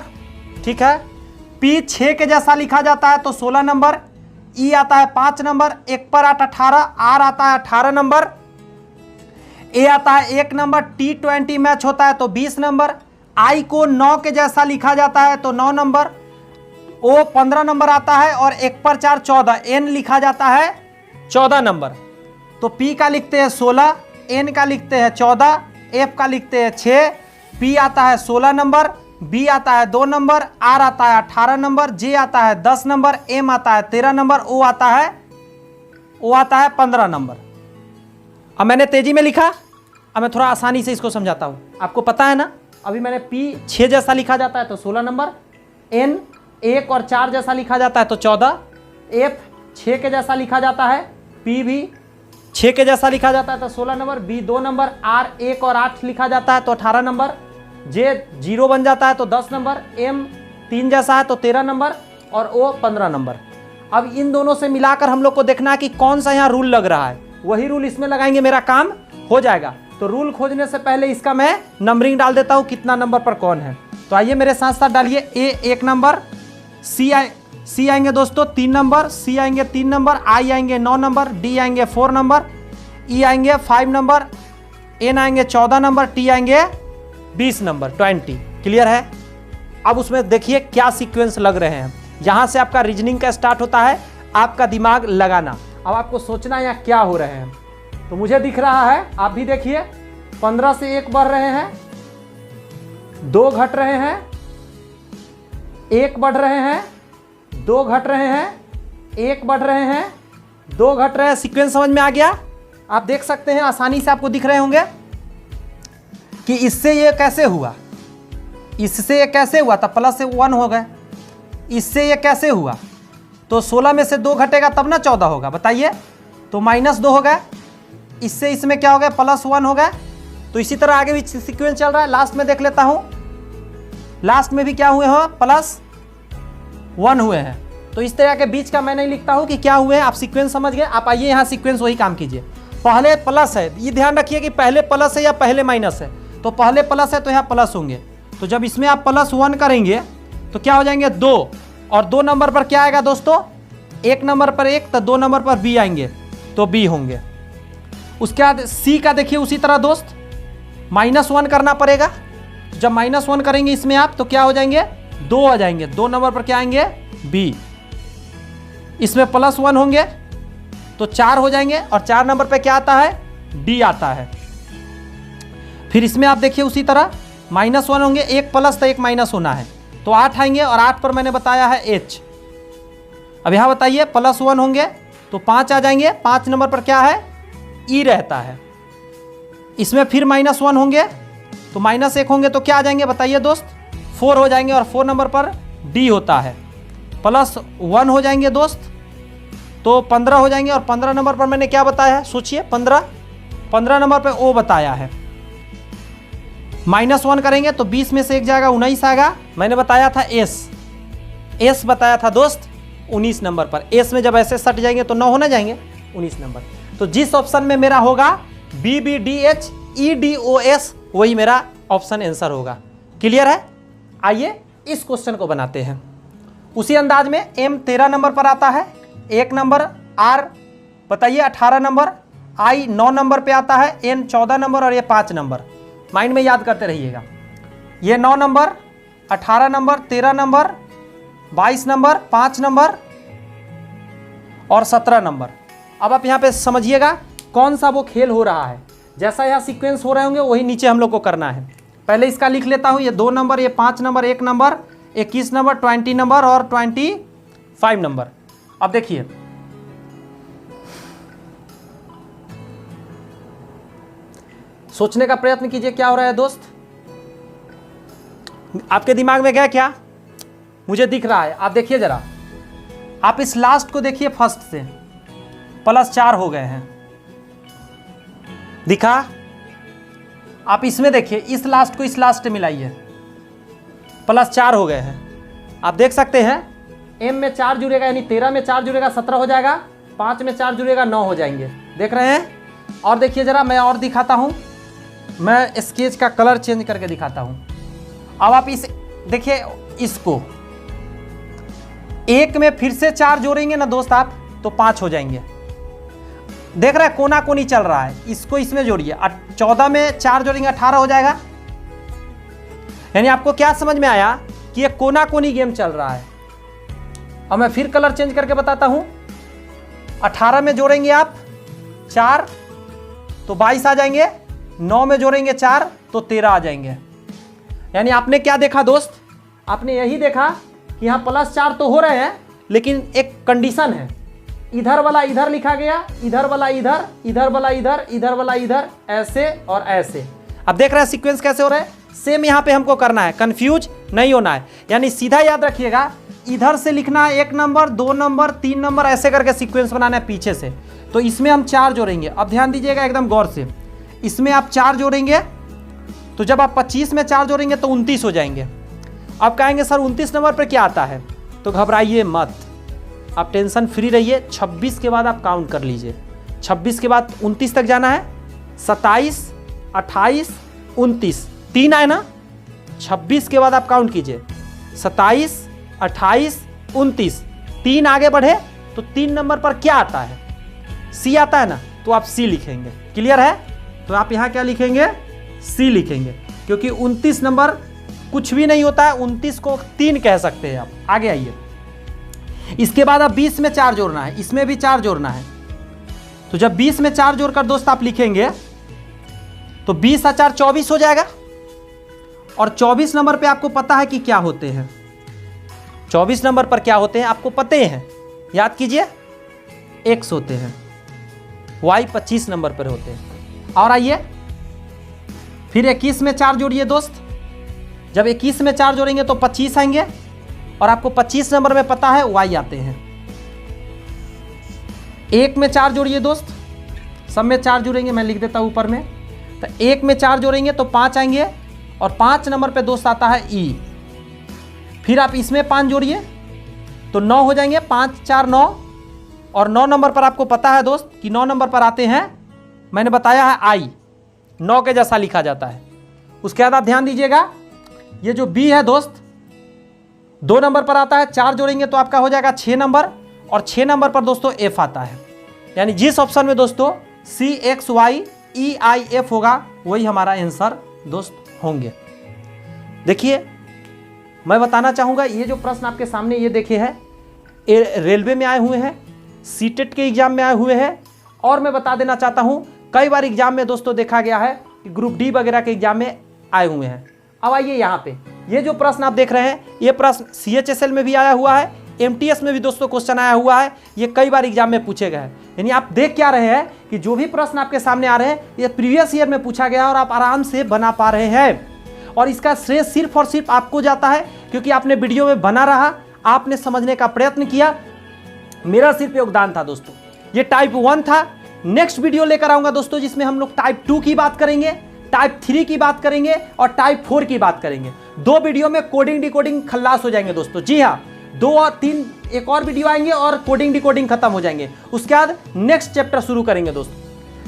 ठीक है। P 6 के जैसा लिखा जाता है तो 16 नंबर। E आता है 5 नंबर, 1 पर 8 18। R आता है 18 नंबर। A आता है 1 नंबर। T20 मैच होता है तो 20 नंबर। I को 9 के जैसा लिखा जाता है तो 9 नंबर। O 15 नंबर आता है और 1 पर 4 14। N लिखा जाता है 14 नंबर। तो P का लिखते हैं 16, N का लिखते हैं 14, F का लिखते हैं 6, P आता है 16 नंबर, B आता है 2 नंबर, R आता है 18 नंबर, J आता है 10 नंबर, M आता है 13 नंबर, O आता है 15 नंबर। अब मैंने तेजी में लिखा, अब मैं थोड़ा आसानी से इसको समझाता हूं। आपको पता है ना, अभी मैंने P 6 जैसा लिखा जाता है तो 16 नंबर, N 1 और 4 जैसा लिखा जाता है तो 14, F 6 के जैसा लिखा जाता है, P भी 6 के जैसा लिखा जाता है तो 16 नंबर, B 2 नंबर, R 1 और 8 लिखा जाता है तो 18 नंबर, J 0 बन जाता है तो 10 नंबर, M 3 जैसा है तो 13 नंबर, और ओ 15 नंबर। अब इन दोनों से मिलाकर हम लोग को देखना है कि कौन सा यहाँ रूल लग रहा है, वही रूल इसमें लगाएंगे, मेरा काम हो जाएगा। तो रूल खोजने से पहले इसका मैं नंबरिंग डाल देता हूँ कितना नंबर पर कौन है। तो आइए मेरे साथ साथ डालिए। ए 1 नंबर, सी आएंगे दोस्तों 3 नंबर, सी आएंगे 3 नंबर, आई आएंगे 9 नंबर, डी आएंगे 4 नंबर, ई आएंगे 5 नंबर, एन आएंगे 14 नंबर, टी आएंगे 20 नंबर 20। क्लियर है? अब उसमें देखिए क्या सीक्वेंस लग रहे हैं। यहाँ से आपका रीजनिंग का स्टार्ट होता है, आपका दिमाग लगाना। अब आपको सोचना यहाँ क्या हो रहे हैं। तो मुझे दिख रहा है, आप भी देखिए, 15 से 1 बढ़ रहे हैं, 2 घट रहे हैं, 1 बढ़ रहे हैं, 2 घट रहे हैं, 1 बढ़ रहे हैं, 2 घट रहे हैं। सीक्वेंस समझ में आ गया? आप देख सकते हैं, आसानी से आपको दिख रहे होंगे कि इससे ये कैसे हुआ, इससे ये कैसे हुआ, तब प्लस से 1 हो गए, इससे ये कैसे हुआ, तो 16 में से 2 घटेगा तब ना 14 होगा, बताइए। तो -2 हो गए, इससे इसमें क्या हो गया, +1 हो गए। तो इसी तरह आगे भी सीक्वेंस चल रहा है। लास्ट में देख लेता हूं, लास्ट में भी क्या हुए हो, +1 हुए हैं। तो इस तरह के बीच का मैं नहीं लिखता हूं कि क्या हुए हैं, आप सीक्वेंस समझ गए। आप आइए यहाँ सीक्वेंस वही काम कीजिए। पहले प्लस है, ये ध्यान रखिए कि पहले प्लस है या पहले माइनस है। तो पहले प्लस है तो यहाँ प्लस होंगे। तो जब इसमें आप +1 करेंगे तो क्या हो जाएंगे 2, और 2 नंबर पर क्या आएगा दोस्तों, 1 नंबर पर 1, तो 2 नंबर पर बी आएंगे, तो बी होंगे। उसके बाद सी का देखिए उसी तरह दोस्त, -1 करना पड़ेगा। जब -1 करेंगे इसमें आप तो क्या हो जाएंगे, 2 आ जाएंगे, 2 नंबर पर क्या आएंगे, बी। इसमें +1 होंगे तो 4 हो जाएंगे, और 4 नंबर पे क्या आता है, डी आता है। फिर इसमें आप देखिए उसी तरह -1 होंगे, 1 प्लस तो 1 माइनस होना है, तो 8 आएंगे, और 8 पर मैंने बताया है एच। अब यहाँ बताइए +1 होंगे तो 5 आ जाएंगे, 5 नंबर पर क्या है, ई रहता है। इसमें फिर -1 होंगे तो -1 होंगे तो क्या आ जाएंगे, बताइए दोस्त, 4 हो जाएंगे, और 4 नंबर पर डी होता है। +1 हो जाएंगे दोस्त तो 15 हो जाएंगे, और 15 नंबर पर मैंने क्या बताया है, सोचिए, 15 नंबर पर ओ बताया है। -1 करेंगे तो 20 में से 1 जाएगा, 19 आएगा। मैंने बताया था एस बताया था दोस्त 19 नंबर पर। एस में जब ऐसे सट जाएंगे तो 9 होना जाएंगे, 19 नंबर। तो जिस ऑप्शन में मेरा होगा BBDHEDOS वही मेरा ऑप्शन आंसर होगा। क्लियर है? आइए इस क्वेश्चन को बनाते हैं उसी अंदाज में। M 13 नंबर पर आता है, 1 नंबर, R बताइए 18 नंबर, I 9 नंबर पे आता है, N 14 नंबर, और ये 5 नंबर। माइंड में याद करते रहिएगा। ये 9 number, 18 number, 13 number, 22 number, 5 number और 17 नंबर। अब आप यहाँ पे समझिएगा कौन सा वो खेल हो रहा है। जैसा यहाँ सीक्वेंस हो रहे होंगे वही नीचे हम लोग को करना है। पहले इसका लिख लेता हूँ, ये 2 नंबर, ये 5 नंबर, 1 नंबर, 21 नंबर, 20 नंबर और 25 नंबर। अब देखिए सोचने का प्रयत्न कीजिए क्या हो रहा है दोस्त। आपके दिमाग में गया क्या? मुझे दिख रहा है, आप देखिए जरा। आप इस लास्ट को देखिए, फर्स्ट से +4 हो गए हैं, दिखा? आप इसमें देखिए, इस लास्ट को इस लास्ट से मिलाइए, +4 हो गए हैं। आप देख सकते हैं M में 4 जुड़ेगा, यानी 13 में 4 जुड़ेगा 17 हो जाएगा, 5 में 4 जुड़ेगा 9 हो जाएंगे। देख रहे हैं? और देखिए जरा, मैं और दिखाता हूं, मैं स्केच का कलर चेंज करके दिखाता हूं। अब आप इस देखिए, इसको 1 में फिर से 4 जोड़ेंगे ना दोस्त आप, तो 5 हो जाएंगे। देख रहे हैं कोना कोनी चल रहा है, इसको इसमें जोड़िए, 14 में 4 जोड़ेंगे 18 हो जाएगा। यानी आपको क्या समझ में आया कि ये कोना कोनी गेम चल रहा है। अब मैं फिर कलर चेंज करके बताता हूं। 18 में जोड़ेंगे आप 4 तो 22 आ जाएंगे, 9 में जोड़ेंगे 4 तो 13 आ जाएंगे। यानी आपने क्या देखा दोस्त? आपने यही देखा कि यहाँ +4 तो हो रहे हैं, लेकिन एक कंडीशन है, इधर वाला इधर लिखा गया, इधर वाला इधर, इधर वाला इधर, इधर वाला इधर, ऐसे और ऐसे। अब देख रहे हैं सीक्वेंस कैसे हो रहा है? सेम यहाँ पे हमको करना है, कंफ्यूज नहीं होना है। यानी सीधा याद रखिएगा, इधर से लिखना है 1 नंबर, 2 नंबर, 3 नंबर, ऐसे करके सीक्वेंस बनाना है पीछे से। तो इसमें हम 4 जोड़ेंगे। अब ध्यान दीजिएगा एकदम गौर से, इसमें आप 4 जोड़ेंगे तो जब आप 25 में 4 जोड़ेंगे तो 29 हो जाएंगे। अब कहेंगे सर 29 नंबर पर क्या आता है? तो घबराइए मत, आप टेंशन फ्री रहिए। 26 के बाद आप काउंट कर लीजिए। 26 के बाद 29 तक जाना है। 27, 28, 29, 3 आए ना। 26 के बाद आप काउंट कीजिए। 27, 28, 29, 3 आगे बढ़े तो 3 नंबर पर क्या आता है? सी आता है ना, तो आप सी लिखेंगे। क्लियर है? तो आप यहाँ क्या लिखेंगे? सी लिखेंगे, क्योंकि 29 नंबर कुछ भी नहीं होता है। 29 को 3 कह सकते हैं आप। आगे आइए। इसके बाद अब 20 में 4 जोड़ना है, इसमें भी 4 जोड़ना है। तो जब 20 में 4 जोड़कर दोस्त आप लिखेंगे तो 20 और 4 24 हो जाएगा। और 24 नंबर पे आपको पता है कि क्या होते हैं। 24 नंबर पर क्या होते हैं आपको पता हैं, याद कीजिए। एक्स होते हैं, वाई 25 नंबर पर होते हैं। और आइए फिर 21 में 4 जोड़िए दोस्त। जब 21 में 4 जोड़ेंगे तो 25 आएंगे, और आपको 25 नंबर में पता है वाई आते हैं। 1 में 4 जोड़िए दोस्त, सब में 4 जोड़ेंगे, मैं लिख देता हूं ऊपर में। तो 1 में 4 जोड़ेंगे तो 5 आएंगे, और 5 नंबर पे दोस्त आता है ई। फिर आप इसमें 5 जोड़िए तो 9 हो जाएंगे। 5 4 9, और 9 नंबर पर आपको पता है दोस्त कि 9 नंबर पर आते हैं, मैंने बताया है आई, 9 के जैसा लिखा जाता है। उसके बाद आप ध्यान दीजिएगा, ये जो बी है दोस्त 2 नंबर पर आता है। 4 जोड़ेंगे तो आपका हो जाएगा 6 नंबर, और 6 नंबर पर दोस्तों एफ आता है। यानी जिस ऑप्शन में दोस्तों CXYEIF होगा वही हमारा आंसर दोस्त होंगे। देखिए मैं बताना चाहूँगा, ये जो प्रश्न आपके सामने ये देखे हैं, रेलवे में आए हुए हैं, सीटेट के एग्जाम में आए हुए हैं, और मैं बता देना चाहता हूँ कई बार एग्जाम में दोस्तों देखा गया है कि ग्रुप डी वगैरह के एग्जाम में आए हुए हैं। अब आइए यहाँ पे, ये जो प्रश्न आप देख रहे हैं, ये प्रश्न CHSL में भी आया हुआ है, MTS में भी दोस्तों क्वेश्चन आया हुआ है। ये कई बार एग्जाम में पूछे गए हैं। यानी आप देख क्या रहे हैं कि जो भी प्रश्न आपके सामने आ रहे हैं ये प्रीवियस ईयर में पूछा गया और आप आराम से बना पा रहे हैं। और इसका श्रेय सिर्फ और सिर्फ आपको जाता है, क्योंकि आपने वीडियो में बना रहा, आपने समझने का प्रयत्न किया, मेरा सिर्फ योगदान था दोस्तों। ये टाइप 1 था। नेक्स्ट वीडियो लेकर आऊंगा दोस्तों, जिसमें हम लोग टाइप 2 की बात करेंगे, टाइप 3 की बात करेंगे, और टाइप 4 की बात करेंगे। 2 वीडियो में कोडिंग डिकोडिंग खल्लास हो जाएंगे दोस्तों। जी हाँ, 2 और 3 एक और वीडियो आएंगे और कोडिंग डिकोडिंग खत्म हो जाएंगे। उसके बाद नेक्स्ट चैप्टर शुरू करेंगे दोस्तों।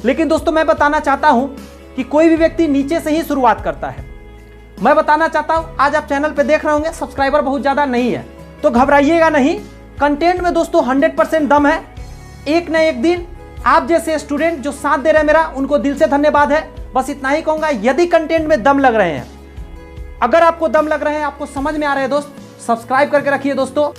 लेकिन दोस्तों मैं बताना चाहता हूं कि कोई भी व्यक्ति नीचे से ही शुरुआत करता है। मैं बताना चाहता हूं, आज आप चैनल पे देख रहे होंगे, सब्सक्राइबर बहुत ज्यादा नहीं है, तो घबराइएगा नहीं। कंटेंट में दोस्तों 100% दम है। एक न एक दिन आप जैसे स्टूडेंट जो साथ दे रहे हैं मेरा, उनको दिल से धन्यवाद है। बस इतना ही कहूंगा, यदि कंटेंट में दम लग रहे हैं, अगर आपको दम लग रहे हैं, आपको समझ में आ रहे हैं दोस्त, सब्सक्राइब करके रखिए दोस्तों।